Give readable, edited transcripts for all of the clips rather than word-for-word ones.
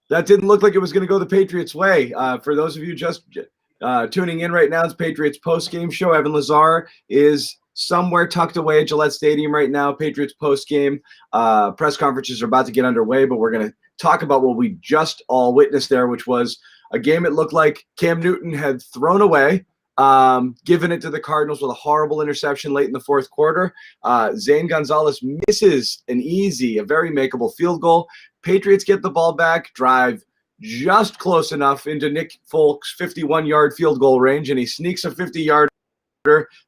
That didn't look like it was going to go the Patriots' way. For those of you just tuning in right now, it's Patriots post-game show. Evan Lazar is somewhere tucked away at Gillette Stadium right now. Patriots post-game press conferences are about to get underway, but we're going to talk about what we just all witnessed there, which was a game it looked like Cam Newton had thrown away, given it to the Cardinals with a horrible interception late in the fourth quarter. Zane Gonzalez misses a very makeable field goal. Patriots get the ball back, drive just close enough into Nick Folk's 51-yard field goal range, and he sneaks a 50-yarder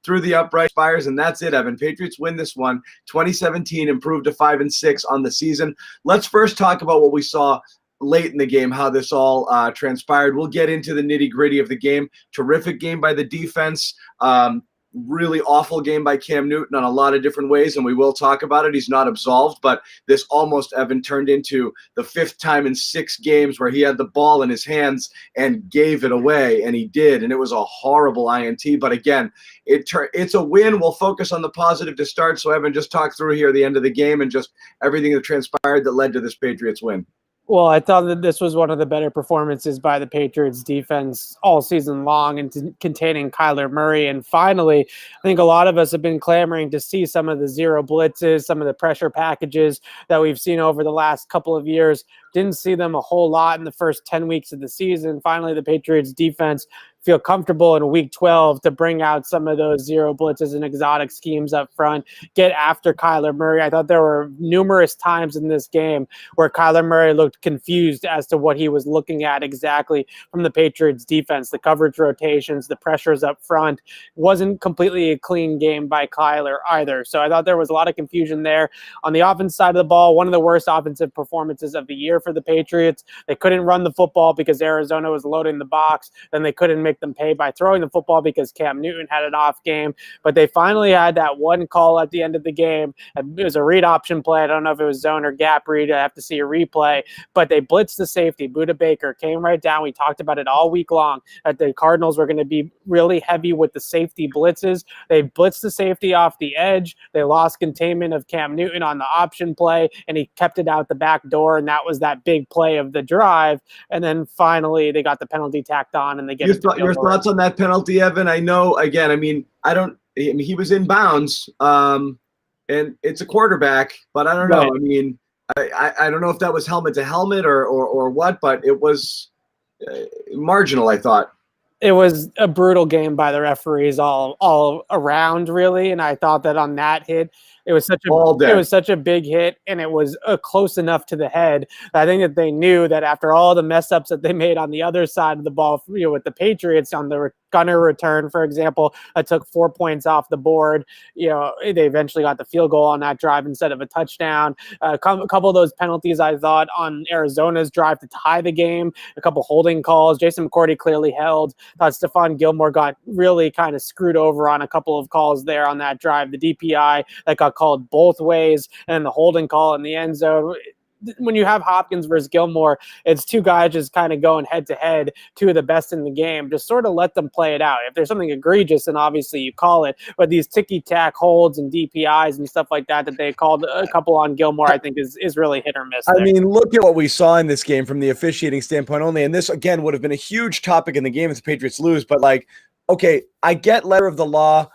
through the upright, fires, and that's it, Evan. Patriots win this one. 2017 improved to 5-6 on the season. Let's first talk about what we saw late in the game, how this all transpired. We'll get into the nitty-gritty of the game. Terrific game by the defense. Really awful game by Cam Newton on a lot of different ways, and we will talk about it. He's not absolved, but this almost, Evan, turned into the fifth time in 6 games where he had the ball in his hands and gave it away, and he did, and it was a horrible INT. But again, it's a win. We'll focus on the positive to start. So, Evan, just talk through here the end of the game and just everything that transpired that led to this Patriots win. Well, I thought that this was one of the better performances by the Patriots defense all season long and containing Kyler Murray. And finally, I think a lot of us have been clamoring to see some of the zero blitzes, some of the pressure packages that we've seen over the last couple of years. Didn't see them a whole lot in the first 10 weeks of the season. Finally, the Patriots defense feel comfortable in week 12 to bring out some of those zero blitzes and exotic schemes up front, get after Kyler Murray. I thought there were numerous times in this game where Kyler Murray looked confused as to what he was looking at exactly from the Patriots defense, the coverage rotations, the pressures up front. It wasn't completely a clean game by Kyler either. So I thought there was a lot of confusion there. On the offense side of the ball, one of the worst offensive performances of the year for the Patriots. They couldn't run the football because Arizona was loading the box. Then they couldn't make them pay by throwing the football because Cam Newton had an off game. But they finally had that one call at the end of the game. It was a read option play. I don't know if it was zone or gap read. I have to see a replay. But they blitzed the safety. Buda Baker came right down. We talked about it all week long that the Cardinals were going to be really heavy with the safety blitzes. They blitzed the safety off the edge. They lost containment of Cam Newton on the option play, and he kept it out the back door, and that was that big play of the drive. And then finally they got the penalty tacked on, and they get your thoughts on that penalty, Evan? I know, again, he was in bounds, and it's a quarterback, but I don't know. Right. I don't know if that was helmet to helmet or what, but it was marginal, I thought. It was a brutal game by the referees all around, really, and I thought that on that hit, it was such a big hit, and it was close enough to the head. I think that they knew that after all the mess ups that they made on the other side of the ball, with the Patriots on the gunner return, for example, that took 4 points off the board. They eventually got the field goal on that drive instead of a touchdown. A couple of those penalties, I thought, on Arizona's drive to tie the game, a couple holding calls. Jason McCourty clearly held. Thought Stephon Gilmore got really kind of screwed over on a couple of calls there on that drive. The DPI that got called both ways, and the holding call in the end zone. When you have Hopkins versus Gilmore, it's two guys just kind of going head to head, two of the best in the game. Just sort of let them play it out. If there's something egregious, then obviously you call it. But these ticky-tack holds and DPIs and stuff like that they called a couple on Gilmore, I think is really hit or miss there. I mean, look at what we saw in this game from the officiating standpoint only. And this, again, would have been a huge topic in the game if the Patriots lose. But, okay, I get letter of the law.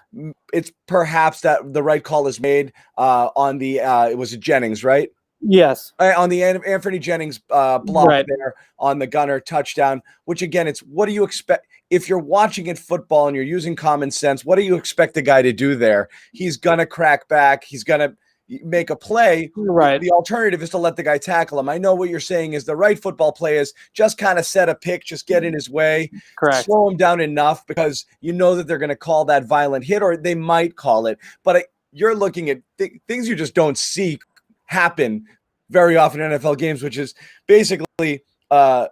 It's perhaps that the right call is made on the it was Jennings, right? Yes. On the Anthony Jennings block right there on the gunner touchdown, which again, it's what do you expect? If you're watching it football and you're using common sense, what do you expect the guy to do there? He's going to crack back. He's going to make a play. Right. The alternative is to let the guy tackle him. I know what you're saying is the right football play is just kind of set a pick, just get in his way, correct, slow him down enough because you know that they're going to call that violent hit or they might call it. But you're looking at things you just don't see happen very often in NFL games, which is basically a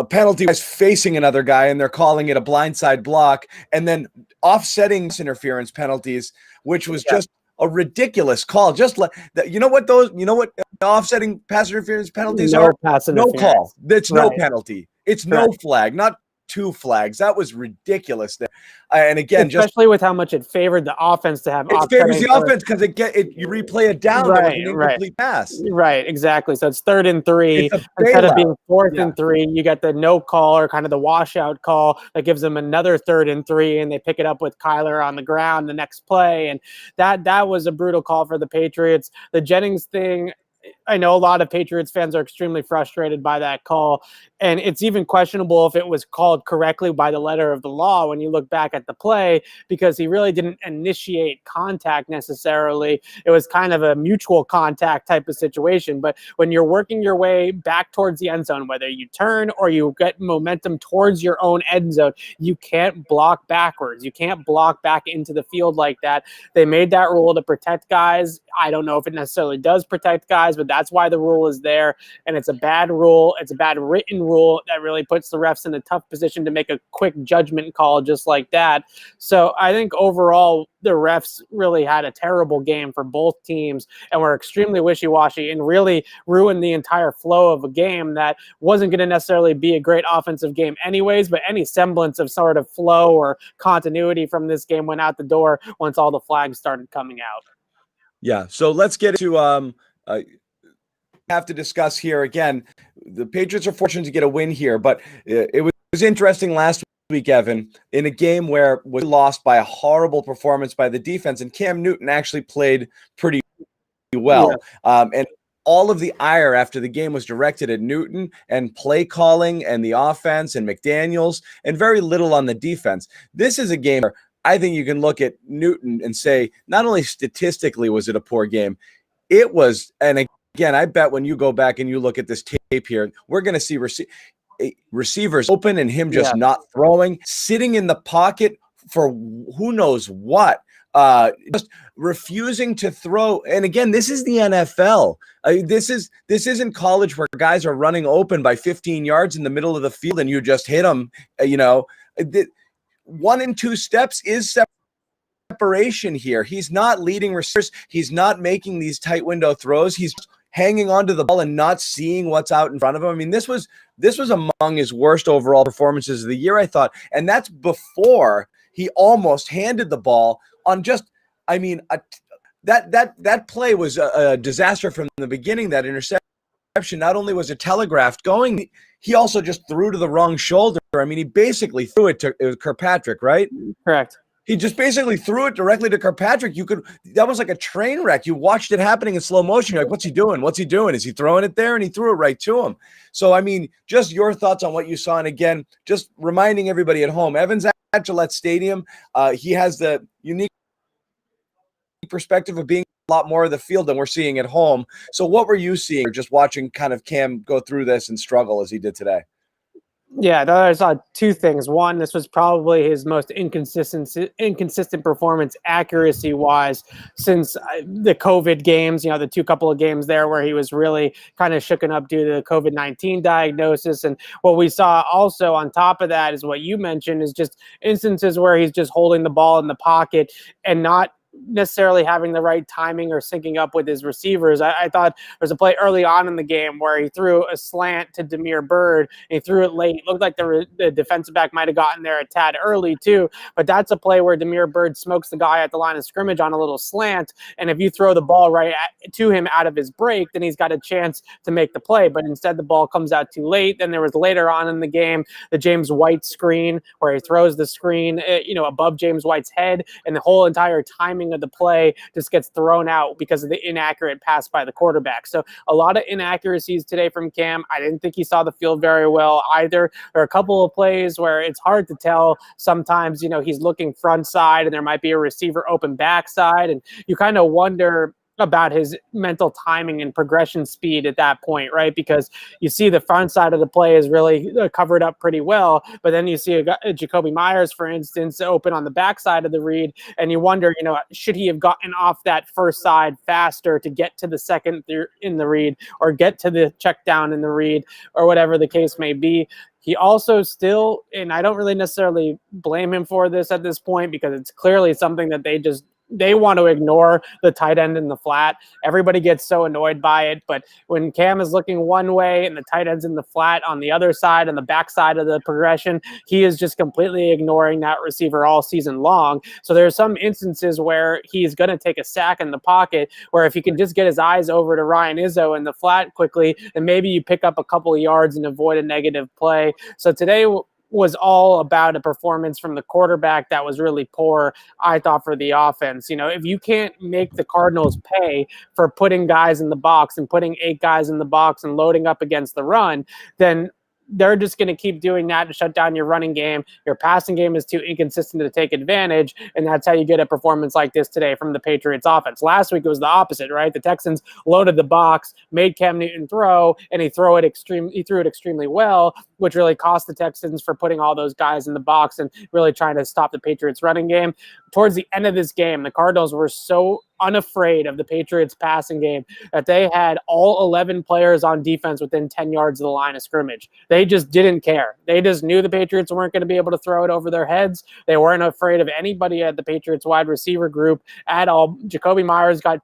penalty is facing another guy and they're calling it a blindside block, and then offsetting interference penalties, which was just a ridiculous call. Just like that, what offsetting pass interference penties are? Pass interference. No call. It's no penalty. It's no flag. Not 2 flags. That was ridiculous there. And again, especially with how much it favored the offense to have it favors the offense because you replay it down. That was an incomplete pass. Right, exactly. So it's 3rd and 3 It's a instead of being 4th Yeah. and 3. You get the no call or kind of the washout call that gives them another 3rd and 3, and they pick it up with Kyler on the ground the next play. And that was a brutal call for the Patriots. The Jennings thing, I know a lot of Patriots fans are extremely frustrated by that call, and it's even questionable if it was called correctly by the letter of the law when you look back at the play, because he really didn't initiate contact necessarily. It was kind of a mutual contact type of situation. But when you're working your way back towards the end zone, whether you turn or you get momentum towards your own end zone, you can't block backwards. You can't block back into the field like that. They made that rule to protect guys. I don't know if it necessarily does protect guys, but that's why the rule is there. And it's a bad rule. It's a bad written rule that really puts the refs in a tough position to make a quick judgment call just like that. So I think overall, the refs really had a terrible game for both teams and were extremely wishy-washy and really ruined the entire flow of a game that wasn't going to necessarily be a great offensive game anyways, but any semblance of sort of flow or continuity from this game went out the door once all the flags started coming out. Yeah, so let's get to have to discuss here again. The Patriots are fortunate to get a win here, but it was interesting last week, Evan, in a game where we lost by a horrible performance by the defense, and Cam Newton actually played pretty well. Yeah. And all of the ire after the game was directed at Newton and play calling and the offense and McDaniels, and very little on the defense. This is a game where I think you can look at Newton and say, not only statistically was it a poor game, it was, and again, I bet when you go back and you look at this tape here, we're going to see receivers open and him just not throwing, sitting in the pocket for who knows what, just refusing to throw. And again, this is the NFL. This isn't college where guys are running open by 15 yards in the middle of the field and you just hit them. 1 and 2 steps is separation here. He's not leading receivers. He's not making these tight window throws. He's hanging onto the ball and not seeing what's out in front of him. I mean, this was among his worst overall performances of the year, I thought. And that's before he almost handed the ball on just, I mean, that play was a disaster from the beginning. That interception not only was it telegraphed going, he also just threw to the wrong shoulder. I mean, he basically threw it to Kirkpatrick, right? Correct. He just basically threw it directly to Kirkpatrick. That was like a train wreck. You watched it happening in slow motion. You're like, what's he doing? What's he doing? Is he throwing it there? And he threw it right to him. So, I mean, just your thoughts on what you saw. And again, just reminding everybody at home, Evan's at Gillette Stadium. He has the unique perspective of being a lot more of the field than we're seeing at home. So what were you seeing just watching kind of Cam go through this and struggle as he did today? Yeah, I saw 2 things. One, this was probably his most inconsistent performance accuracy-wise since the COVID games, the 2 couple of games there where he was really kind of shooken up due to the COVID-19 diagnosis. And what we saw also on top of that is what you mentioned is just instances where he's just holding the ball in the pocket and not necessarily having the right timing or syncing up with his receivers. I thought there was a play early on in the game where he threw a slant to Damiere Byrd and he threw it late. It looked like the defensive back might have gotten there a tad early too, but that's a play where Damiere Byrd smokes the guy at the line of scrimmage on a little slant, and if you throw the ball right to him out of his break, then he's got a chance to make the play, but instead the ball comes out too late. Then there was later on in the game the James White screen where he throws the screen above James White's head, and the whole entire timing of the play just gets thrown out because of the inaccurate pass by the quarterback. So a lot of inaccuracies today from Cam. I didn't think he saw the field very well either. There are a couple of plays where it's hard to tell. Sometimes, he's looking front side and there might be a receiver open backside, and you kind of wonder about his mental timing and progression speed at that point, right? Because you see the front side of the play is really covered up pretty well, but then you see a Jacoby Myers, for instance, open on the backside of the read, and you wonder, should he have gotten off that first side faster to get to the second in the read or get to the check down in the read or whatever the case may be. He also still, and I don't really necessarily blame him for this at this point because it's clearly something that they just they want to ignore the tight end in the flat. Everybody gets so annoyed by it, but when Cam is looking one way and the tight end's in the flat on the other side, on the back side of the progression, he is just completely ignoring that receiver all season long. So there's some instances where he's going to take a sack in the pocket, where if he can just get his eyes over to Ryan Izzo in the flat quickly, then maybe you pick up a couple of yards and avoid a negative play. So today was all about a performance from the quarterback that was really poor, I thought, for the offense. You know, if you can't make the Cardinals pay for putting guys in the box and putting 8 guys in the box and loading up against the run, then they're just going to keep doing that to shut down your running game. Your passing game is too inconsistent to take advantage, and that's how you get a performance like this today from the Patriots offense. Last week it was the opposite, right? The Texans loaded the box, made Cam Newton throw, and he threw it extremely well, which really cost the Texans for putting all those guys in the box and really trying to stop the Patriots running game. Towards the end of this game, the Cardinals were so unafraid of the Patriots passing game that they had all 11 players on defense within 10 yards of the line of scrimmage. They just didn't care. They just knew the Patriots weren't going to be able to throw it over their heads. They weren't afraid of anybody at the Patriots wide receiver group at all. Jacoby Myers got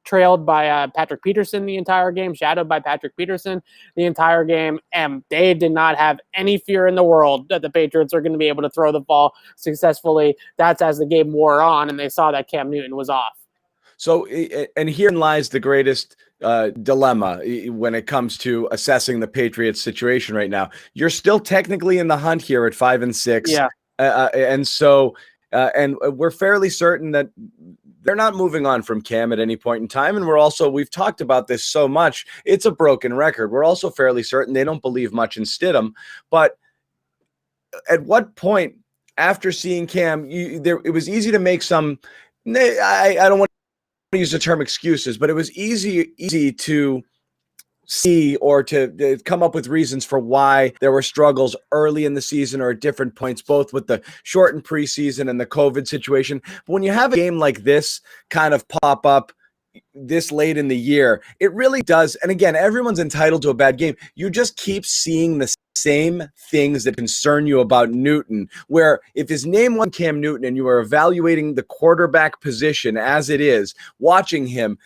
trailed by Patrick Peterson the entire game, shadowed by Patrick Peterson the entire game, and they did not have any fear in the world that the Patriots are going to be able to throw the ball successfully. That's as the game wore on, and they saw that Cam Newton was off. So, and herein lies the greatest dilemma when it comes to assessing the Patriots situation right now. You're still technically in the hunt here at 5-6. Yeah. And so, and we're fairly certain that they're not moving on from Cam at any point in time. And we've talked about this so much, it's a broken record. We're also fairly certain they don't believe much in Stidham. But at what point after seeing Cam, it was easy to make some, I don't want to use the term excuses, but it was easy to see or to come up with reasons for why there were struggles early in the season or at different points, both with the shortened preseason and the COVID situation. But when you have a game like this kind of pop up this late in the year, it really does. And again, everyone's entitled to a bad game. You just keep seeing the same things that concern you about Newton, where if his name was Cam Newton and you are evaluating the quarterback position as it is, watching him,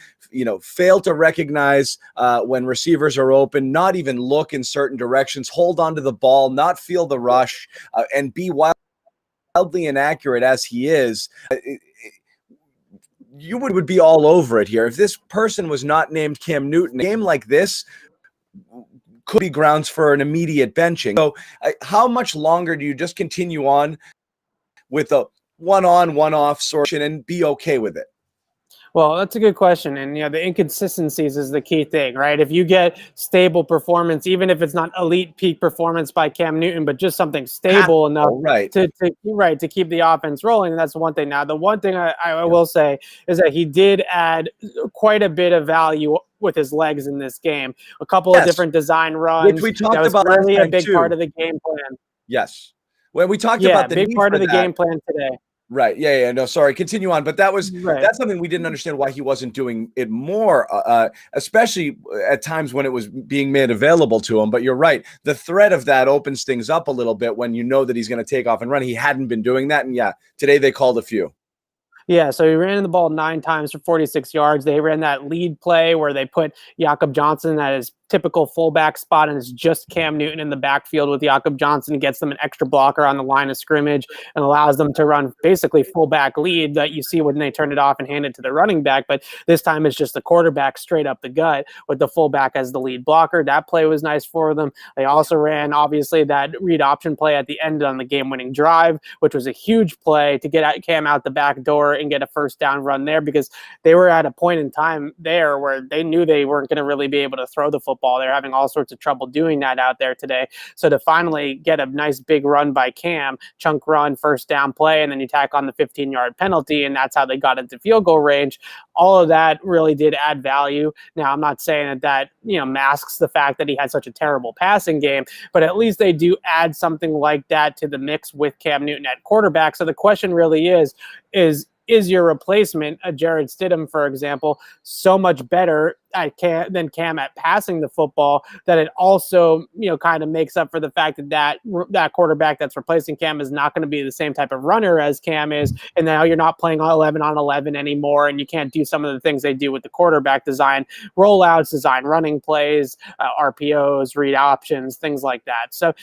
fail to recognize when receivers are open, not even look in certain directions, hold onto the ball, not feel the rush, and be wildly inaccurate as he is, you would be all over it here. If this person was not named Cam Newton, a game like this could be grounds for an immediate benching. So how much longer do you just continue on with a one-on, one-off sort and be okay with it? Well, that's a good question. And, the inconsistencies is the key thing, right? If you get stable performance, even if it's not elite peak performance by Cam Newton, but just something stable enough to keep the offense rolling, that's one thing. Now, the one thing I will say is that he did add quite a bit of value with his legs in this game. A couple of different design runs. Which we talked about really a big too. Part of the game plan. Yes. Well, we talked about the big part of the game plan today. Right. Yeah. No, sorry. Continue on. But that's something we didn't understand why he wasn't doing it more, especially at times when it was being made available to him. But you're right. The threat of that opens things up a little bit when you know that he's going to take off and run. He hadn't been doing that. And today they called a few. Yeah, so he ran the ball 9 times for 46 yards. They ran that lead play where they put Jakob Johnson at his typical fullback spot, and it's just Cam Newton in the backfield with Jakob Johnson. Gets them an extra blocker on the line of scrimmage and allows them to run basically fullback lead that you see when they turn it off and hand it to the running back. But this time it's just the quarterback straight up the gut with the fullback as the lead blocker. That play was nice for them. They also ran, obviously, that read option play at the end on the game-winning drive, which was a huge play to get Cam out the back door and get a first down run there, because they were at a point in time there where they knew they weren't going to really be able to throw the football. They're having all sorts of trouble doing that out there today. So to finally get a nice big run by Cam, chunk run, first down play, and then you tack on the 15-yard penalty, and that's how they got into field goal range. All of that really did add value. Now, I'm not saying that masks the fact that he had such a terrible passing game, but at least they do add something like that to the mix with Cam Newton at quarterback. So the question really is your replacement, Jared Stidham, for example, so much better than Cam at passing the football, that it also, kind of makes up for the fact that quarterback that's replacing Cam is not going to be the same type of runner as Cam is, and now you're not playing 11 on 11 anymore, and you can't do some of the things they do with the quarterback design, rollouts, design running plays, RPOs, read options, things like that. So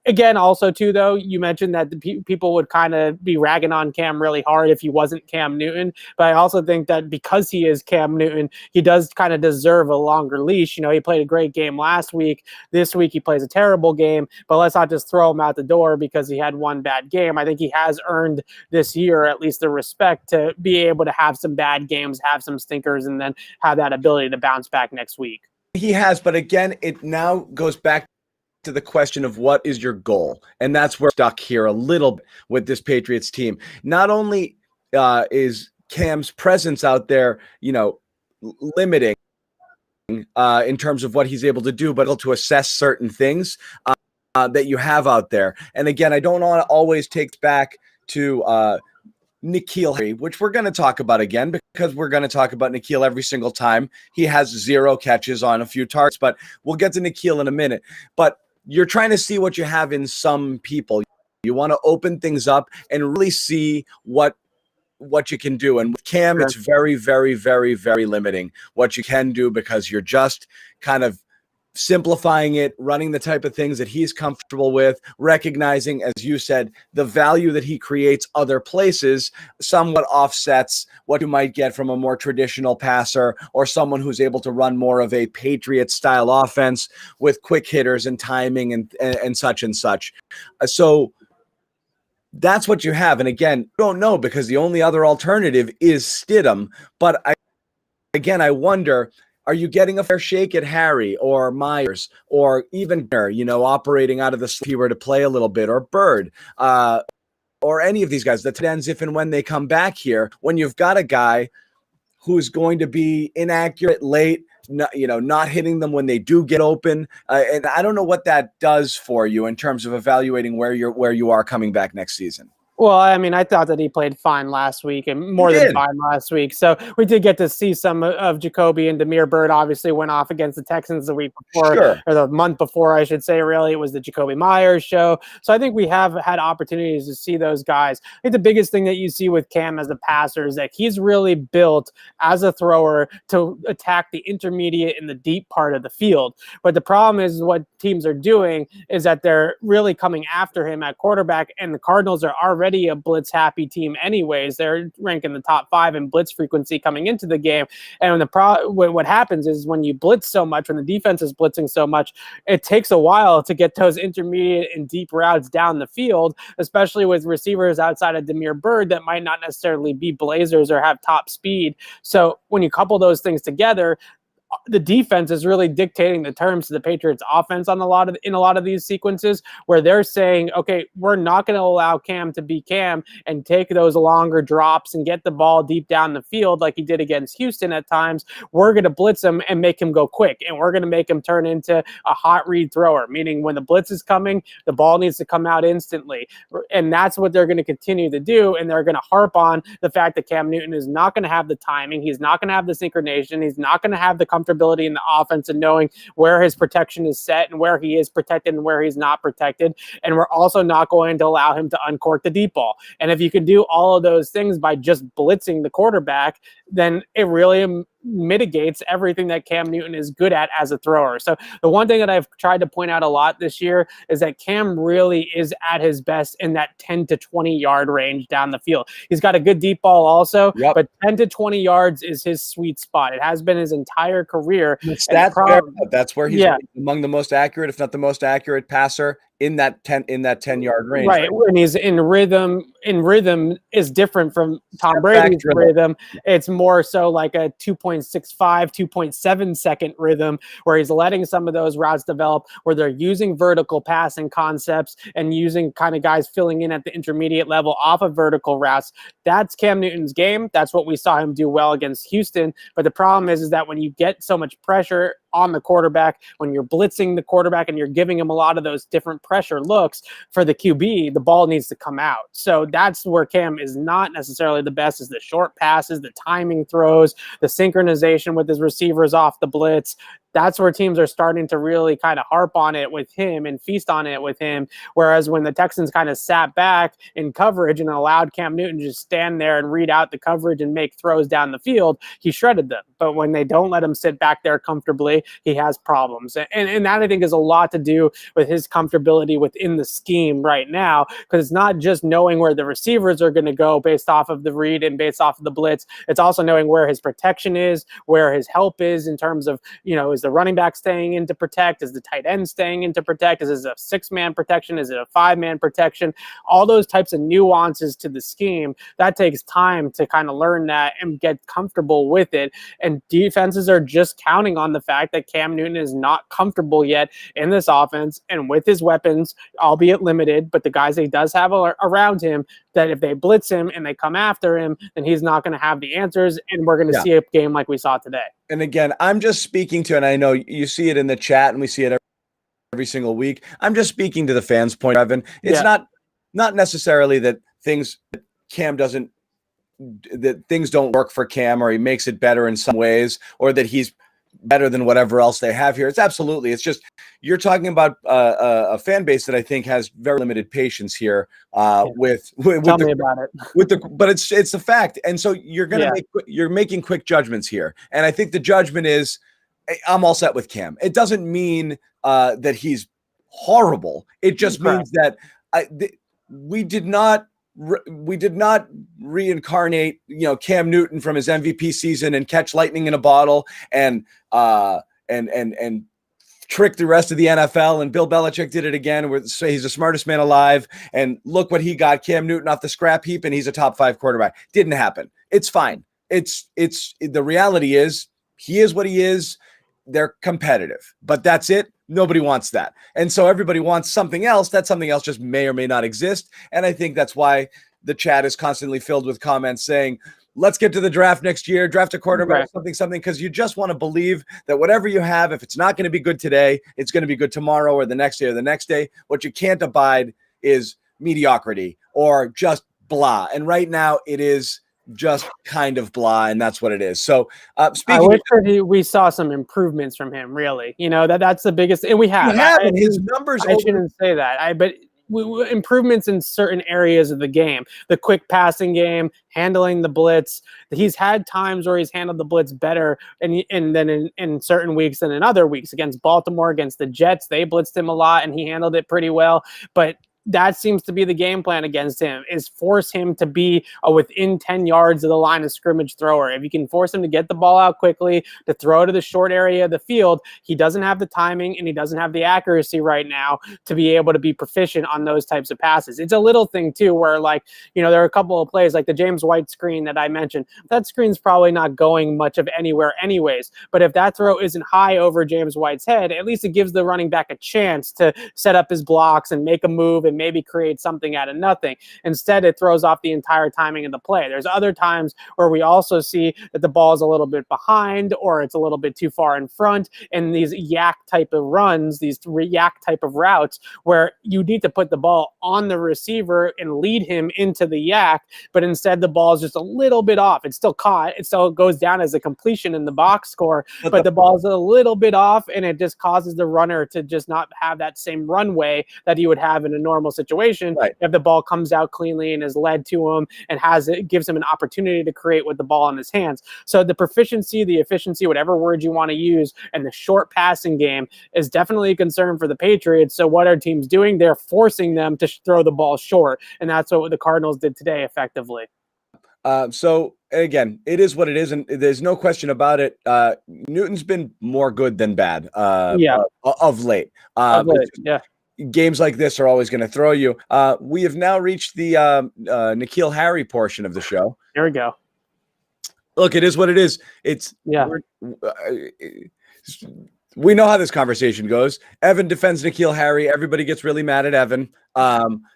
again, also too, though, you mentioned that the people would kind of be ragging on Cam really hard if he wasn't Cam Newton. But I also think that because he is Cam Newton, he does kind of deserve a longer leash. He played a great game last week. This week he plays a terrible game, but let's not just throw him out the door because he had one bad game. I think he has earned this year at least the respect to be able to have some bad games, have some stinkers, and then have that ability to bounce back next week. He has, but again, it now goes back to the question of what is your goal? And that's where we're stuck here a little bit with this Patriots team. Not only is Cam's presence out there, limiting in terms of what he's able to do, but able to assess certain things that you have out there. And again, I don't want to always take back to N'Keal Harry, which we're going to talk about again, because we're going to talk about N'Keal every single time. He has 0 catches on a few targets, but we'll get to N'Keal in a minute. But you're trying to see what you have in some people. You want to open things up and really see what you can do. And with Cam, sure, it's very, very, very, very limiting what you can do, because you're just kind of simplifying it, running the type of things that he's comfortable with, recognizing, as you said, the value that he creates other places somewhat offsets what you might get from a more traditional passer or someone who's able to run more of a Patriot style offense with quick hitters and timing and such and such. So that's what you have. And again, you don't know, because the only other alternative is Stidham. But I wonder, are you getting a fair shake at Harry or Myers or even, operating out of the if he were to play a little bit, or Bird, or any of these guys, the tight ends, if and when they come back here, when you've got a guy who's going to be inaccurate late, not hitting them when they do get open. And I don't know what that does for you in terms of evaluating where you are coming back next season. Well, I mean, I thought that he played fine last week, and more than fine last week. So we did get to see some of Jacoby, and Damiere Byrd obviously went off against the Texans the week before, sure, or the month before, I should say, really. It was the Jacoby Myers show. So I think we have had opportunities to see those guys. I think the biggest thing that you see with Cam as a passer is that he's really built as a thrower to attack the intermediate and the deep part of the field. But the problem is what teams are doing is that they're really coming after him at quarterback, and the Cardinals are already a blitz happy team anyways. They're ranking the top 5 in blitz frequency coming into the game. And what happens is when you blitz so much, when the defense is blitzing so much, it takes a while to get those intermediate and deep routes down the field, especially with receivers outside of Damiere Byrd that might not necessarily be blazers or have top speed. So when you couple those things together, the defense is really dictating the terms to the Patriots offense in a lot of these sequences, where they're saying, okay, we're not going to allow Cam to be Cam and take those longer drops and get the ball deep down the field like he did against Houston at times. We're going to blitz him and make him go quick, and we're going to make him turn into a hot read thrower, meaning when the blitz is coming, the ball needs to come out instantly. And that's what they're going to continue to do, and they're going to harp on the fact that Cam Newton is not going to have the timing, he's not going to have the synchronization, he's not going to have the comfortability in the offense and knowing where his protection is set and where he is protected and where he's not protected. And we're also not going to allow him to uncork the deep ball. And if you can do all of those things by just blitzing the quarterback, then it really mitigates everything that Cam Newton is good at as a thrower. So the one thing that I've tried to point out a lot this year is that Cam really is at his best in that 10 to 20 yard range down the field. He's got a good deep ball also, but 10 to 20 yards is his sweet spot. It has been his entire career. That's where he's among the most accurate, if not the most accurate passer in that 10 yard range. Right. When he's in rhythm is different from Tom Brady's rhythm. It's more so like a 2.65, 2.7 second rhythm, where he's letting some of those routes develop, where they're using vertical passing concepts and using kind of guys filling in at the intermediate level off of vertical routes. That's Cam Newton's game. That's what we saw him do well against Houston. But the problem is that when you get so much pressure on the quarterback, when you're blitzing the quarterback and you're giving him a lot of those different pressure looks for the QB, the ball needs to come out. So that's where Cam is not necessarily the best, is the short passes, the timing throws, the synchronization with his receivers off the blitz. That's where teams are starting to really kind of harp on it with him and feast on it with him. Whereas when the Texans kind of sat back in coverage and allowed Cam Newton to just stand there and read out the coverage and make throws down the field, he shredded them. But when they don't let him sit back there comfortably, he has problems. And that, I think, is a lot to do with his comfortability within the scheme right now, because it's not just knowing where the receivers are going to go based off of the read and based off of the blitz. It's also knowing where his protection is, where his help is in terms of, is the running back staying in to protect? Is the tight end staying in to protect? Is it a 6-man protection? Is it a 5-man protection? All those types of nuances to the scheme, that takes time to kind of learn that and get comfortable with it. And defenses are just counting on the fact that Cam Newton is not comfortable yet in this offense and with his weapons, albeit limited, but the guys he does have around him, that if they blitz him and they come after him, then he's not going to have the answers, and we're going to see a game like we saw today. And again, I'm just speaking to, and I know you see it in the chat and we see it every single week. I'm just speaking to the fans' point, Evan. It's not necessarily that things don't work for Cam, or he makes it better in some ways, or that he's better than whatever else they have here. It's just, you're talking about a fan base that I think has very limited patience here. Tell me about it. But it's a fact, and so you're making quick judgments here, and I think the judgment is, I'm all set with Cam. It doesn't mean that he's horrible. It just means that we did not reincarnate, Cam Newton from his MVP season and catch lightning in a bottle and trick the rest of the NFL. And Bill Belichick did it again. He's the smartest man alive. And look what he got, Cam Newton off the scrap heap, and he's a top 5 quarterback. Didn't happen. It's fine. The reality is he is what he is. They're competitive, but that's it. Nobody wants that. And so everybody wants something else. That something else just may or may not exist. And I think that's why the chat is constantly filled with comments saying, let's get to the draft next year, draft a quarterback, something, because you just want to believe that whatever you have, if it's not going to be good today, it's going to be good tomorrow or the next day or the next day. What you can't abide is mediocrity or just blah. And right now it is just kind of blah, and that's what it is. So I wish that we saw some improvements from him, really. That's the biggest, and we have. And his numbers. I shouldn't say that. But improvements in certain areas of the game, the quick passing game, handling the blitz. He's had times where he's handled the blitz better, and then in certain weeks than in other weeks. Against Baltimore, against the Jets, they blitzed him a lot, and he handled it pretty well. But that seems to be the game plan against him, is force him to be a within 10 yards of the line of scrimmage thrower. If you can force him to get the ball out quickly, to throw to the short area of the field, he doesn't have the timing and he doesn't have the accuracy right now to be able to be proficient on those types of passes. It's a little thing too, where there are a couple of plays like the James White screen that I mentioned. That screen's probably not going much of anywhere anyways, but if that throw isn't high over James White's head, at least it gives the running back a chance to set up his blocks and make a move and maybe create something out of nothing. Instead, it throws off the entire timing of the play. There's other times where we also see that the ball is a little bit behind, or it's a little bit too far in front, and these yak type of runs, these yak type of routes, where you need to put the ball on the receiver and lead him into the yak, but instead the ball is just a little bit off. It's still caught. It still goes down as a completion in the box score, but the ball's a little bit off, and it just causes the runner to just not have that same runway that he would have in a normal situation. If the ball comes out cleanly and is led to him and gives him an opportunity to create with the ball in his hands. So the proficiency, the efficiency, whatever word you want to use, and the short passing game is definitely a concern for the Patriots. So what are teams doing? They're forcing them to throw the ball short, and that's what the Cardinals did today effectively. So again, it is what it is, and there's no question about it. Newton's been more good than bad of late. Games like this are always going to throw you. We have now reached the N'Keal Harry portion of the show. Here we go. Look, it is what it is. We know how this conversation goes. Evan defends N'Keal Harry. Everybody gets really mad at Evan.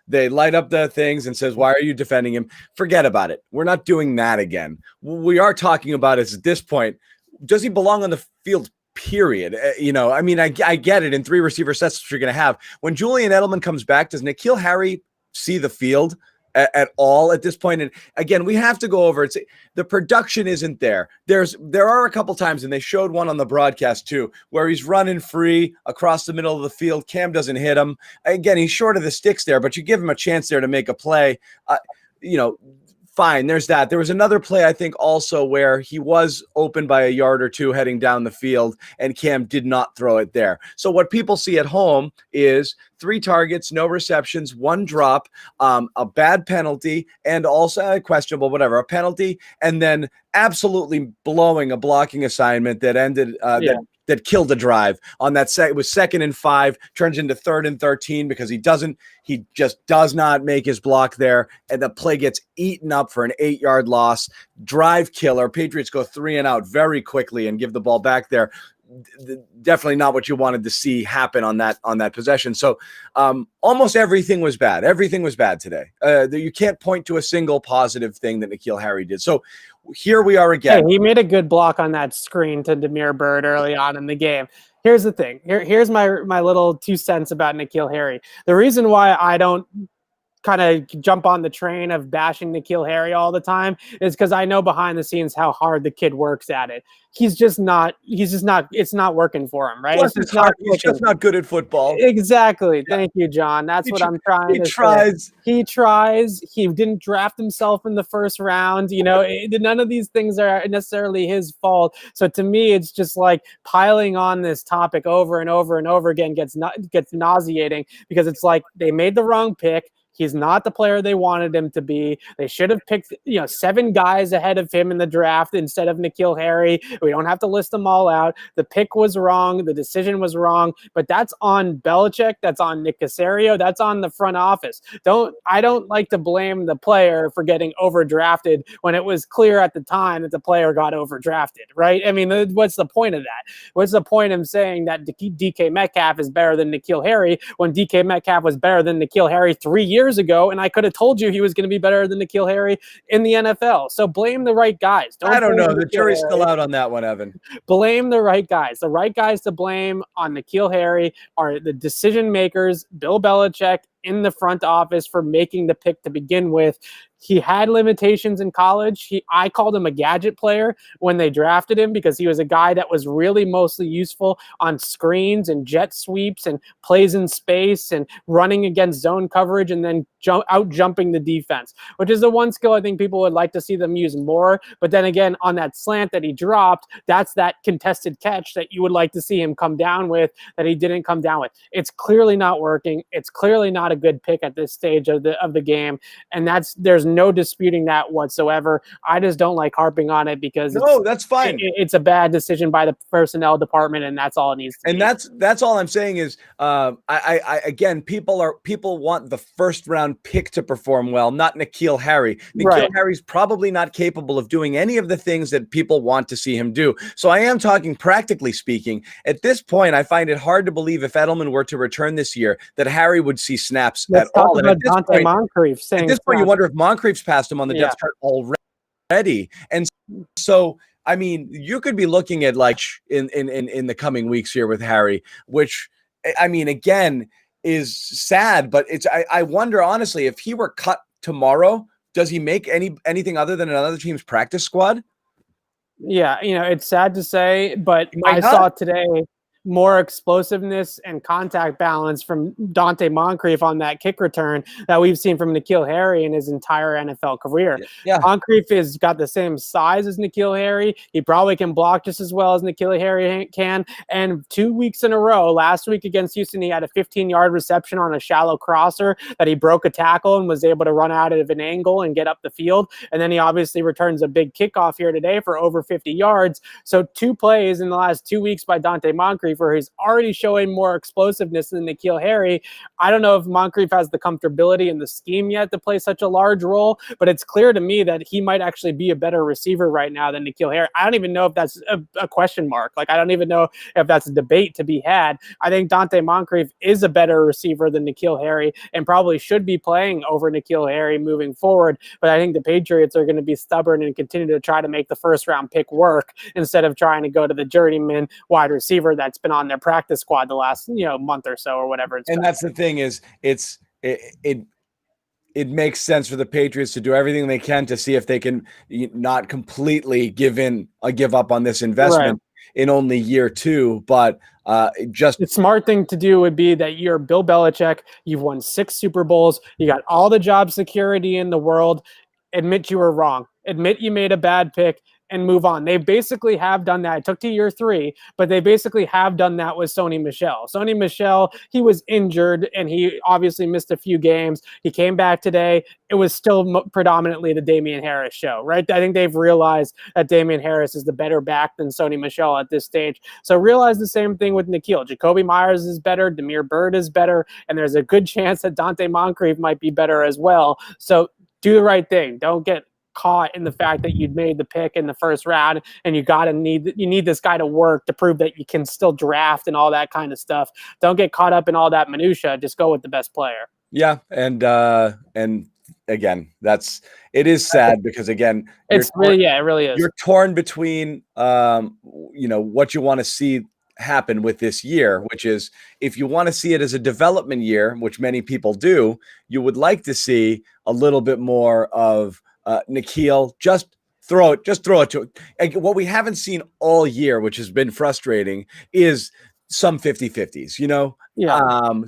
They light up the things and says, why are you defending him? Forget about it. We're not doing that again. What we are talking about is, at this point, does he belong on the field? period. I mean, I get it. In 3 receiver sets, what you're going to have. When Julian Edelman comes back, does N'Keal Harry see the field at all at this point? And again, we have to go over it. The production isn't there. There are a couple times, and they showed one on the broadcast too, where he's running free across the middle of the field. Cam doesn't hit him. Again, he's short of the sticks there, but you give him a chance there to make a play. Fine, there's that. There was another play, I think, also where he was open by a yard or two heading down the field, and Cam did not throw it there. So what people see at home is 3 targets, no receptions, 1 drop, a bad penalty, and also questionable, whatever, a penalty, and then absolutely blowing a blocking assignment that ended that killed a drive on that it was 2nd and 5, turns into 3rd and 13 because he just does not make his block there, and the play gets eaten up for an 8-yard loss. Drive killer. Patriots go 3 and out very quickly and give the ball back there. Definitely not what you wanted to see happen on that possession. So almost everything was bad. Everything was bad today. You can't point to a single positive thing that N'Keal Harry did. So here we are again. Hey, he made a good block on that screen to Demir Bird early on in the game. Here's the thing. Here's my little 2 cents about N'Keal Harry. The reason why I don't kind of jump on the train of bashing N'Keal Harry all the time is because I know behind the scenes how hard the kid works at it. It's not working for him, right? Plus, he's just not good at football. Exactly. Yeah. Thank you, John. That's what I'm trying to say. He tries. He didn't draft himself in the first round. None of these things are necessarily his fault. So to me, it's just like piling on this topic over and over and over again gets nauseating, because it's like they made the wrong pick. He's not the player they wanted him to be. They should have picked, 7 guys ahead of him in the draft instead of N'Keal Harry. We don't have to list them all out. The pick was wrong. The decision was wrong. But that's on Belichick. That's on Nick Caserio. That's on the front office. I don't like to blame the player for getting overdrafted when it was clear at the time that the player got overdrafted, right? I mean, what's the point of that? What's the point of saying that DK Metcalf is better than N'Keal Harry when DK Metcalf was better than N'Keal Harry 3 years ago, and I could have told you he was going to be better than N'Keal Harry in the NFL. So blame the right guys. I don't know. The jury's still out on that one, Evan. Blame the right guys. The right guys to blame on N'Keal Harry are the decision makers, Bill Belichick, in the front office for making the pick to begin with. He had limitations in college. I called him a gadget player when they drafted him, because he was a guy that was really mostly useful on screens and jet sweeps and plays in space and running against zone coverage and then out jumping the defense, which is the one skill I think people would like to see them use more. But then again, on that slant that he dropped, that's that contested catch that you would like to see him come down with that he didn't come down with. It's clearly not working. It's clearly not a good pick at this stage of the game, and there's no disputing that whatsoever. I just don't like harping on it because that's fine. It's a bad decision by the personnel department, and that's all it needs to be. And that's all I'm saying is, again, people want the first round pick to perform well, not N'Keal Harry. N'Keal Harry's probably not capable of doing any of the things that people want to see him do. So I am talking practically speaking. At this point, I find it hard to believe if Edelman were to return this year that Harry would see snaps at all. About Dante Moncrief saying at this point, you wonder if Moncrief's passed him on the depth chart already. And so, I mean, you could be looking at like in the coming weeks here with Harry, which, I mean, again, is sad, but I wonder honestly, if he were cut tomorrow, does he make anything other than another team's practice squad? Yeah, it's sad to say, but I saw today more explosiveness and contact balance from Dante Moncrief on that kick return that we've seen from N'Keal Harry in his entire NFL career. Yeah. Moncrief has got the same size as N'Keal Harry. He probably can block just as well as N'Keal Harry can. And 2 weeks in a row, last week against Houston, he had a 15-yard reception on a shallow crosser that he broke a tackle and was able to run out of an angle and get up the field. And then he obviously returns a big kickoff here today for over 50 yards. So 2 plays in the last 2 weeks by Dante Moncrief Moncrief, where he's already showing more explosiveness than N'Keal Harry. I don't know if Moncrief has the comfortability in the scheme yet to play such a large role, but it's clear to me that he might actually be a better receiver right now than N'Keal Harry. I don't even know if that's a question mark. Like, I don't even know if that's a debate to be had. I think Dante Moncrief is a better receiver than N'Keal Harry and probably should be playing over N'Keal Harry moving forward. But I think the Patriots are going to be stubborn and continue to try to make the first round pick work instead of trying to go to the journeyman wide receiver that's been on their practice squad the last month or so or whatever. That's the thing is it makes sense for the Patriots to do everything they can to see if they can not completely give up on this investment in only year 2, but just the smart thing to do would be that you're Bill Belichick. You've won 6 Super Bowls. You got all the job security in the world. Admit you were wrong. Admit you made a bad pick and move on. They basically have done that. It took to year 3, but they basically have done that with Sony Michel. Sony Michel, he was injured and he obviously missed a few games. He came back today. It was still predominantly the Damian Harris show, right? I think they've realized that Damian Harris is the better back than Sony Michel at this stage. So realize the same thing with N'Keal. Jacoby Myers is better. Damiere Byrd is better. And there's a good chance that Dante Moncrief might be better as well. So do the right thing. Don't get caught in the fact that you'd made the pick in the first round and you need this guy to work to prove that you can still draft and all that kind of stuff. Don't get caught up in all that minutia. Just go with the best player. Yeah. And again, it is sad because again, it really is. You're torn between, what you want to see happen with this year, which is if you want to see it as a development year, which many people do, you would like to see a little bit more of N'Keal, just throw it to it. And what we haven't seen all year, which has been frustrating, is some 50-50s,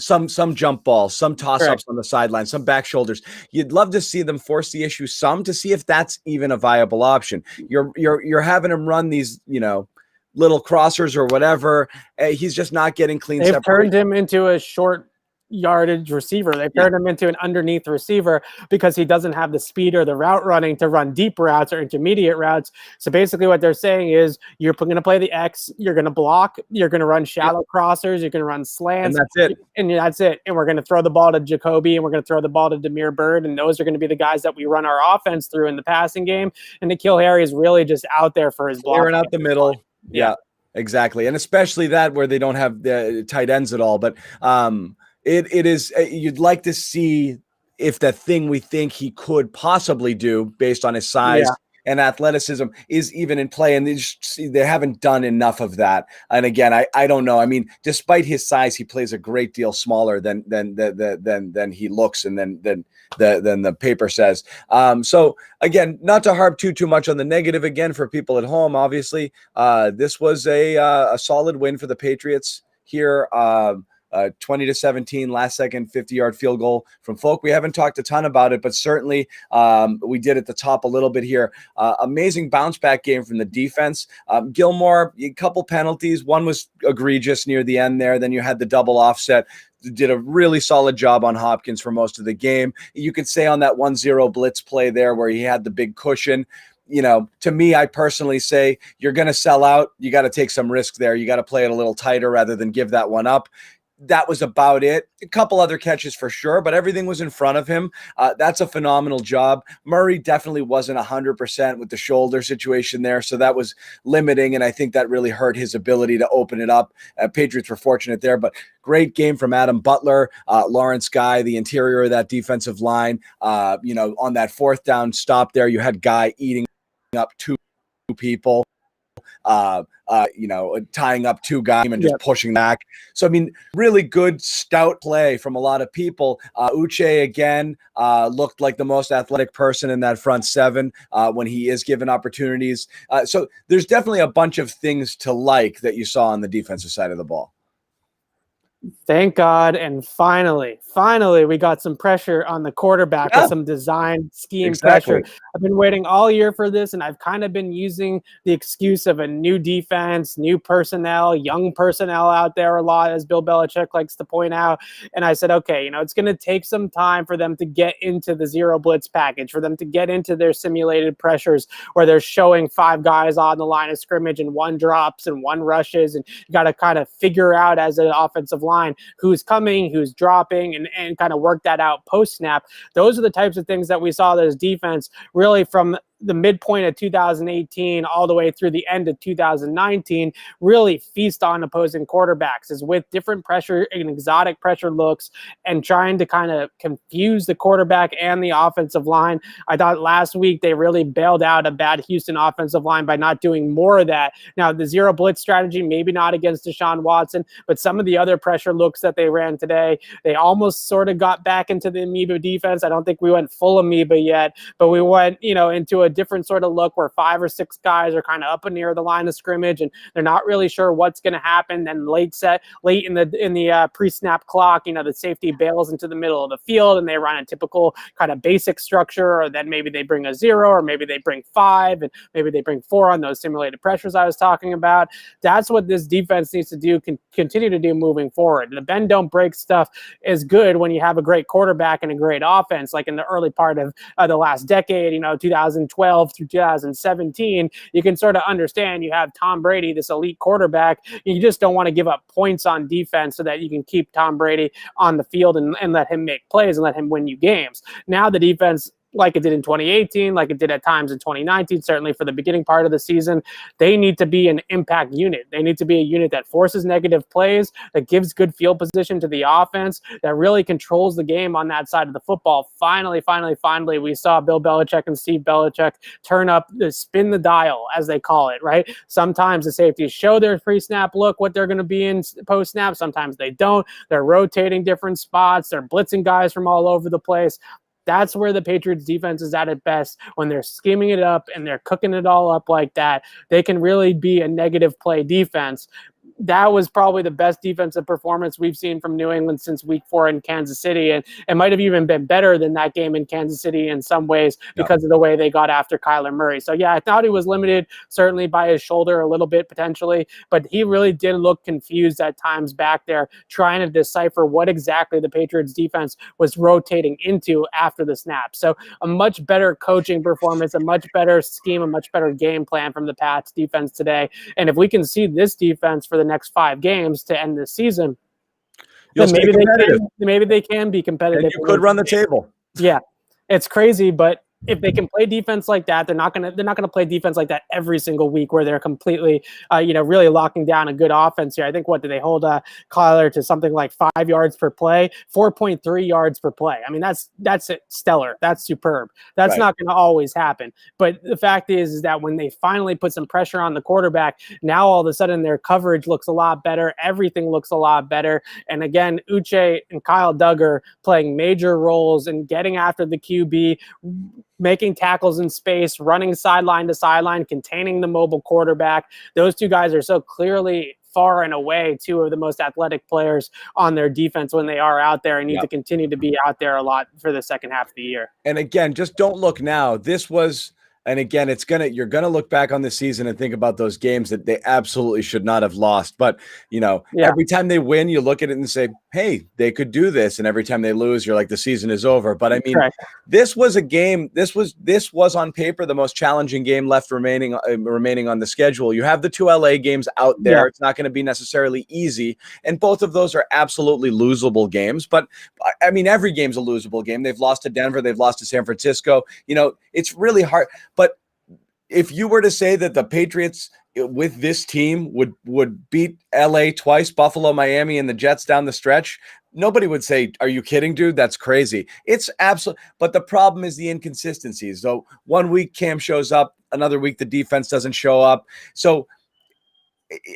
some jump balls, some toss-ups on the sideline, some back shoulders. You'd love to see them force the issue some to see if that's even a viable option. You're having him run these, little crossers or whatever. He's just not getting clean. They've turned him into a short yardage receiver. They turned him into an underneath receiver because he doesn't have the speed or the route running to run deep routes or intermediate routes. So basically what they're saying is you're going to play the X, you're going to block, you're going to run shallow crossers, you're going to run slants. And that's it. And we're going to throw the ball to Jacoby and we're going to throw the ball to Damiere Byrd. And those are going to be the guys that we run our offense through in the passing game. And N'Keal Harry is really just out there for his block. Clearing out the middle. Yeah, exactly. And especially that where they don't have the tight ends at all. But it is, you'd like to see if the thing we think he could possibly do based on his size and athleticism is even in play. And they haven't done enough of that. And again, I don't know. I mean, despite his size, he plays a great deal smaller than he looks and than the paper says. So again, not to harp too much on the negative again for people at home. Obviously, this was a solid win for the Patriots here. 20-17 last second 50-yard field goal from Folk. We haven't talked a ton about it, but certainly we did at the top a little bit here. Amazing bounce back game from the defense. Gilmore, a couple penalties. One was egregious near the end there. Then you had the double offset. Did a really solid job on Hopkins for most of the game. You could say on that 1-0 blitz play there where he had the big cushion. To me, I personally say you're going to sell out. You got to take some risk there. You got to play it a little tighter rather than give that one up. That was about it. A couple other catches for sure, but everything was in front of him. That's a phenomenal job. Murray definitely wasn't 100% with the shoulder situation there, so that was limiting, and I think that really hurt his ability to open it up. Patriots were fortunate there, but great game from Adam Butler, Lawrence Guy, the interior of that defensive line. On that fourth down stop there, you had Guy eating up 2 people. Tying up 2 guys and just pushing back. So, I mean, really good, stout play from a lot of people. Uche, again, looked like the most athletic person in that front 7 when he is given opportunities. So there's definitely a bunch of things to like that you saw on the defensive side of the ball. Thank God. And finally, we got some pressure on the quarterback with some design scheme pressure. I've been waiting all year for this, and I've kind of been using the excuse of a new defense, new personnel, young personnel out there a lot, as Bill Belichick likes to point out. And I said, okay, it's going to take some time for them to get into the zero blitz package, for them to get into their simulated pressures where they're showing 5 guys on the line of scrimmage and 1 drops and 1 rushes. And you got to kind of figure out as an offensive line who's coming, who's dropping, and kind of work that out post snap. Those are the types of things that we saw this defense really from the midpoint of 2018 all the way through the end of 2019 really feast on opposing quarterbacks, is with different pressure and exotic pressure looks and trying to kind of confuse the quarterback and the offensive line. I thought last week they really bailed out a bad Houston offensive line by not doing more of that. Now, the zero blitz strategy, maybe not against Deshaun Watson, but some of the other pressure looks that they ran today, they almost sort of got back into the amoeba defense. I don't think we went full amoeba yet, but we went, into a different sort of look where 5 or 6 guys are kind of up and near the line of scrimmage and they're not really sure what's going to happen. Then late in the pre-snap clock, the safety bails into the middle of the field and they run a typical kind of basic structure, or then maybe they bring a 0, or maybe they bring 5, and maybe they bring 4 on those simulated pressures I was talking about. That's what this defense needs to do, continue to do moving forward. The bend don't break stuff is good when you have a great quarterback and a great offense, like in the early part of the last decade, 2012 through 2017, you can sort of understand you have Tom Brady, this elite quarterback. You just don't want to give up points on defense so that you can keep Tom Brady on the field and let him make plays and let him win you games. Now the defense, like it did in 2018, like it did at times in 2019, certainly for the beginning part of the season, they need to be an impact unit. They need to be a unit that forces negative plays, that gives good field position to the offense, that really controls the game on that side of the football. Finally, we saw Bill Belichick and Steve Belichick turn up, spin the dial, as they call it, right? Sometimes the safeties show their pre-snap look, what they're going to be in post-snap. Sometimes they don't. They're rotating different spots. They're blitzing guys from all over the place. That's where the Patriots defense is at its best, when they're scheming it up and they're cooking it all up like that. They can really be a negative play defense. That was probably the best defensive performance we've seen from New England since week 4 in Kansas City. And it might have even been better than that game in Kansas City in some ways because of the way they got after Kyler Murray. So yeah, I thought he was limited certainly by his shoulder a little bit potentially, but he really did look confused at times back there trying to decipher what exactly the Patriots defense was rotating into after the snap. So a much better coaching performance, a much better scheme, a much better game plan from the Pats defense today. And if we can see this defense for the next 5 games to end the season, then maybe they can be competitive. And you could run the table. Yeah, it's crazy, but if they can play defense like that, they're not gonna play defense like that every single week where they're completely, really locking down a good offense here. I think did they hold Kyler to something like 5 yards per play, 4.3 yards per play. I mean, that's stellar. That's superb. That's not going to always happen. But the fact is that when they finally put some pressure on the quarterback, now all of a sudden their coverage looks a lot better. Everything looks a lot better. And again, Uche and Kyle Duggar playing major roles in getting after the QB, making tackles in space, running sideline to sideline, containing the mobile quarterback. Those 2 guys are so clearly far and away 2 of the most athletic players on their defense when they are out there, and need to continue to be out there a lot for the second half of the year. And again, just don't look now. And again, you're gonna look back on the season and think about those games that they absolutely should not have lost. But every time they win, you look at it and say, "Hey, they could do this." And every time they lose, you're like, "The season is over." But I mean, this was a game. This was on paper the most challenging game left remaining on the schedule. You have the 2 LA games out there. Yeah. It's not going to be necessarily easy, and both of those are absolutely losable games. But I mean, every game's a losable game. They've lost to Denver. They've lost to San Francisco. It's really hard. But if you were to say that the Patriots with this team would beat LA twice, Buffalo, Miami, and the Jets down the stretch, nobody would say, "Are you kidding, dude? That's crazy." It's absolute. But the problem is the inconsistencies. So one week Cam shows up, another week the defense doesn't show up. So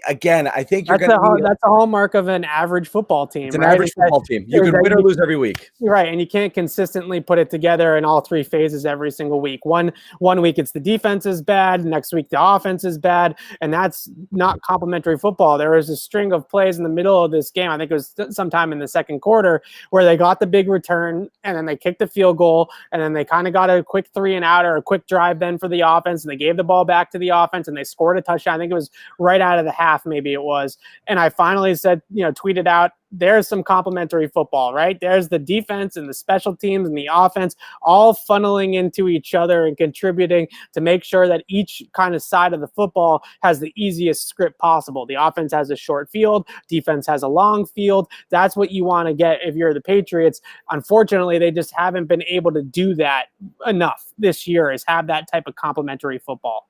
again, I think that's a hallmark of an average football team. It's an average football team. You can win or lose every week. Right, and you can't consistently put it together in all three phases every single week. One week it's the defense is bad, next week the offense is bad, and that's not complementary football. There was a string of plays in the middle of this game, I think it was sometime in the second quarter, where they got the big return, and then they kicked the field goal, and then they kind of got a quick 3-and-out or a quick drive then for the offense, and they gave the ball back to the offense, and they scored a touchdown. I think it was right out of the half, maybe it was. And I finally said, tweeted out, there's some complementary football, right? There's the defense and the special teams and the offense all funneling into each other and contributing to make sure that each kind of side of the football has the easiest script possible. The offense has a short field, defense has a long field. That's what you want to get if you're the Patriots. Unfortunately, they just haven't been able to do that enough this year, is have that type of complementary football.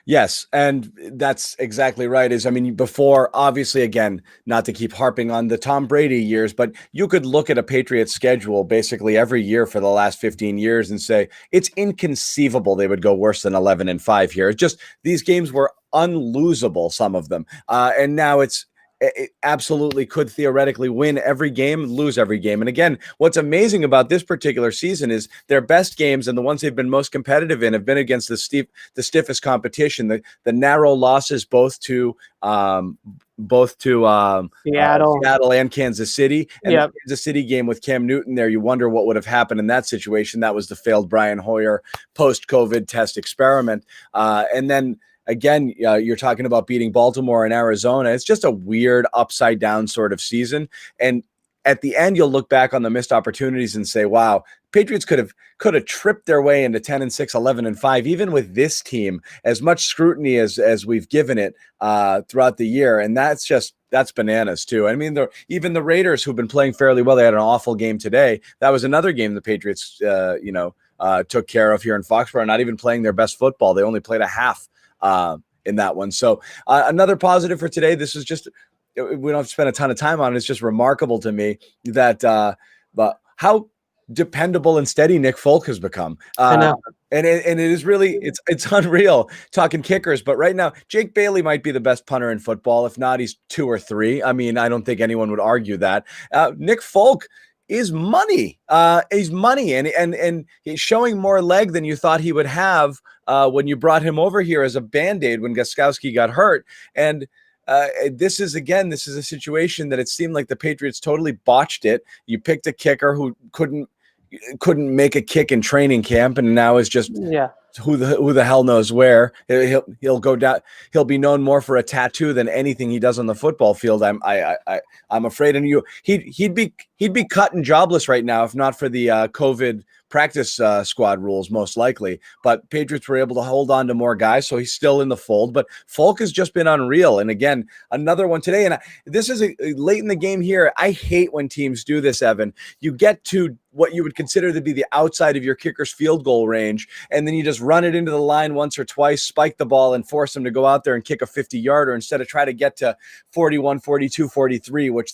Yes, and that's exactly right. Before, obviously, again, not to keep harping on the Tom Brady years, but you could look at a Patriots schedule basically every year for the last 15 years and say it's inconceivable they would go worse than 11-5 here. It's just these games were unlosable, some of them, and now it absolutely could theoretically win every game, lose every game. And again, what's amazing about this particular season is their best games and the ones they've been most competitive in have been against the stiffest competition. The narrow losses both to Seattle and Kansas City, and the Kansas City game with Cam Newton there. You wonder what would have happened in that situation. That was the failed Brian Hoyer post-COVID test experiment, and then. Again, you're talking about beating Baltimore and Arizona. It's just a weird upside down sort of season. And at the end, you'll look back on the missed opportunities and say, wow, Patriots could have tripped their way into 10-6, 11-5, even with this team, as much scrutiny as we've given it throughout the year. And that's bananas too. Even the Raiders, who've been playing fairly well, they had an awful game today. That was another game the Patriots, took care of here in Foxborough, not even playing their best football. They only played a half in that one. So another positive for today. This is just, we don't have to spend a ton of time on it. It's just remarkable to me that but how dependable and steady Nick Folk has become. I know. And it is really, it's unreal talking kickers, but right now Jake Bailey might be the best punter in football. If not, he's 2 or 3. I don't think anyone would argue that. Nick Folk is money. He's money, and he's showing more leg than you thought he would have when you brought him over here as a Band-Aid when Gostkowski got hurt. And this is a situation that it seemed like the Patriots totally botched it. You picked a kicker who couldn't make a kick in training camp, and now is just who the hell knows where. He'll go down. He'll be known more for a tattoo than anything he does on the football field. I'm afraid, and he'd be cut and jobless right now if not for the COVID practice squad rules, most likely. But Patriots were able to hold on to more guys, so he's still in the fold. But Folk has just been unreal. And again, another one today. And this is late in the game here. I hate when teams do this, Evan. You get to what you would consider to be the outside of your kicker's field goal range, and then you just run it into the line once or twice, spike the ball, and force them to go out there and kick a 50-yarder instead of try to get to 41, 42, 43, which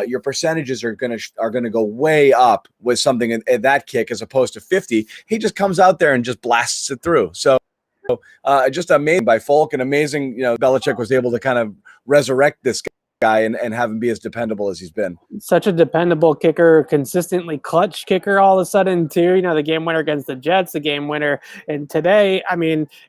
your percentages are going to go way up with something in that kick as opposed to 50. He just comes out there and just blasts it through. So just amazing by Folk, and amazing, Belichick was able to kind of resurrect this guy and have him be as dependable as he's been. Such a dependable kicker, consistently clutch kicker all of a sudden too. The game winner against the Jets, the game winner. And today,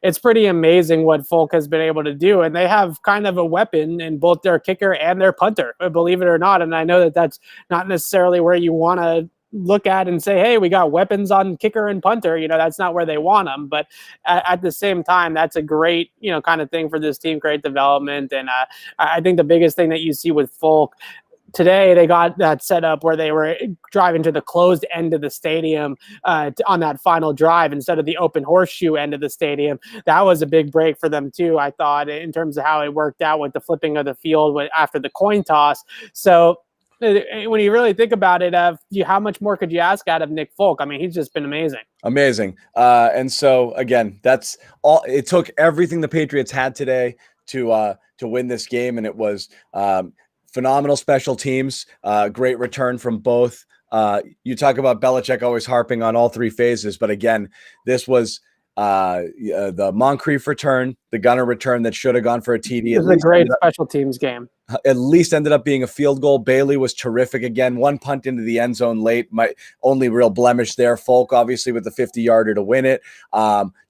it's pretty amazing what Folk has been able to do. And they have kind of a weapon in both their kicker and their punter, believe it or not. And I know that that's not necessarily where you want to look at and say, hey, we got weapons on kicker and punter. That's not where they want them. But at the same time, that's a great, kind of thing for this team, great development. And I think the biggest thing that you see with Folk today, they got that set up where they were driving to the closed end of the stadium on that final drive instead of the open horseshoe end of the stadium. That was a big break for them too, I thought, in terms of how it worked out with the flipping of the field after the coin toss. So when you really think about it, how much more could you ask out of Nick Folk? He's just been amazing. And so again, that's all. It took everything the Patriots had today to win this game, and it was phenomenal special teams, great return from both. You talk about Belichick always harping on all 3 phases, but again, this was the Moncrief return, the Gunner return that should have gone for a TD. It was a great special teams game. At least ended up being a field goal. Bailey was terrific again. One punt into the end zone late. My only real blemish there. Folk, obviously, with the 50-yarder to win it.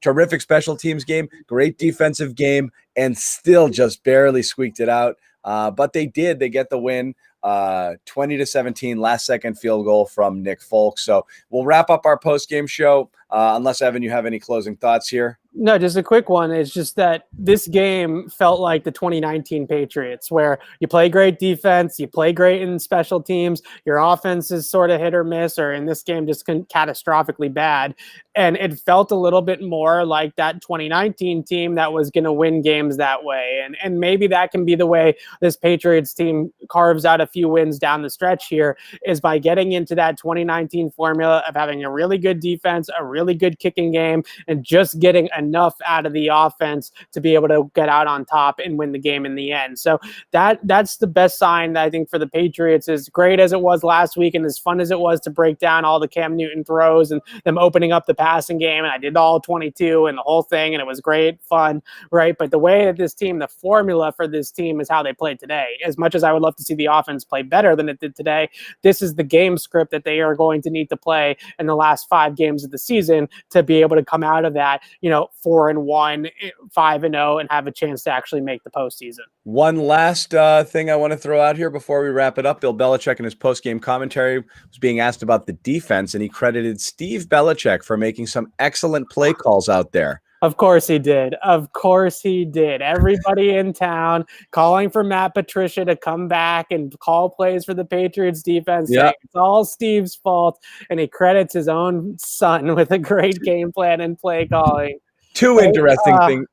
Terrific special teams game. Great defensive game. And still just barely squeaked it out. But they did. They get the win. 20-17, last second field goal from Nick Folk. So we'll wrap up our post-game show. Unless, Evan, you have any closing thoughts here? No, just a quick one. It's just that this game felt like the 2019 Patriots, where you play great defense, you play great in special teams, your offense is sort of hit or miss, or in this game just catastrophically bad. And it felt a little bit more like that 2019 team that was going to win games that way. And maybe that can be the way this Patriots team carves out a few wins down the stretch here, is by getting into that 2019 formula of having a really good defense, a really good kicking game, and just getting enough out of the offense to be able to get out on top and win the game in the end. So that's the best sign, I think, for the Patriots. As great as it was last week and as fun as it was to break down all the Cam Newton throws and them opening up the passing game, and I did all 22 and the whole thing, and it was great fun, right? But the way that this team, the formula for this team is how they played today. As much as I would love to see the offense play better than it did today, this is the game script that they are going to need to play in the last 5 games of the season to be able to come out of that, 4-1, 5-0, and have a chance to actually make the postseason. One last thing I want to throw out here before we wrap it up. Bill Belichick in his post-game commentary was being asked about the defense, and he credited Steve Belichick for making some excellent play calls out there. Of course he did. Of course he did. Everybody in town calling for Matt Patricia to come back and call plays for the Patriots defense. Yeah. It's all Steve's fault, and he credits his own son with a great game plan and play calling. Two interesting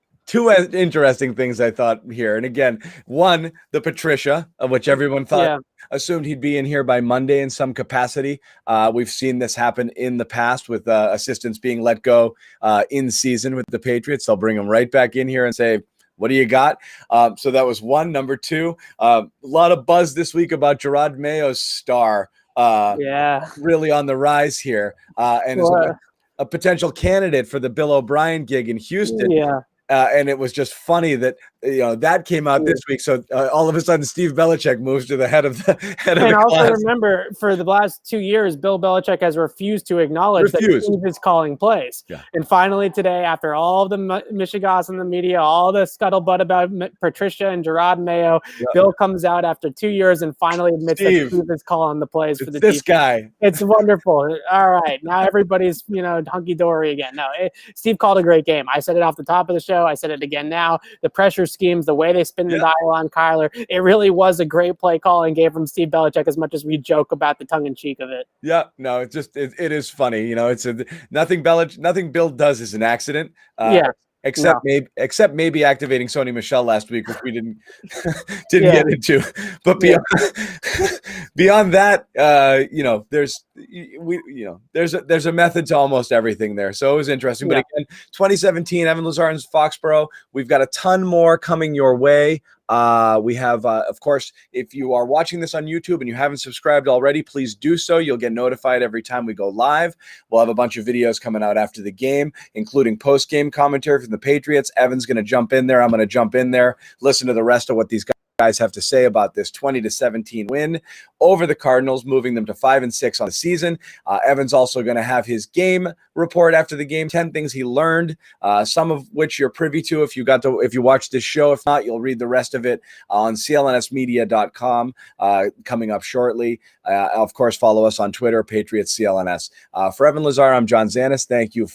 things I thought here. And again, one, the Patricia, of which everyone thought assumed he'd be in here by Monday in some capacity. We've seen this happen in the past with assistants being let go in season with the Patriots. They'll bring them right back in here and say, what do you got? So that was one. Number two, a lot of buzz this week about Gerard Mayo's star. Really on the rise here. And is a potential candidate for the Bill O'Brien gig in Houston. And it was just funny that that came out this week. So all of a sudden, Steve Belichick moves to the head of the also class. Remember, for the last 2 years, Bill Belichick has refused to acknowledge that Steve is calling plays. And finally today, after all the Michigas in the media, all the scuttlebutt about Patricia and Gerard Mayo, Bill comes out after 2 years and finally admits that Steve is calling the plays for the this guy. It's wonderful. All right, now everybody's hunky-dory again. No, Steve called a great game. I said it off the top of the show. I said it again now. The pressure schemes, the way they spin the dial on Kyler, it really was a great play calling game from Steve Belichick, as much as we joke about the tongue-in-cheek of it. Yeah, no, it is funny. It's nothing Bill does is an accident. Except maybe activating Sony Michel last week, which we didn't get into. But beyond that, there's a method to almost everything there. So it was interesting. But again, 2017, Evan Lazar in Foxborough. We've got a ton more coming your way. We have, of course, if you are watching this on YouTube and you haven't subscribed already, please do so. You'll get notified every time we go live. We'll have a bunch of videos coming out after the game, including post-game commentary from the Patriots. Evan's going to jump in there. I'm going to jump in there, listen to the rest of what these guys have to say about this 20-17 win over the Cardinals, moving them to 5-6 on the season. Evan's also going to have his game report after the game, 10 things he learned, some of which you're privy to if you watch this show. If not, you'll read the rest of it on clnsmedia.com coming up shortly. Of course, follow us on Twitter, Patriots CLNS. For Evan Lazar, I'm John Zanis. Thank you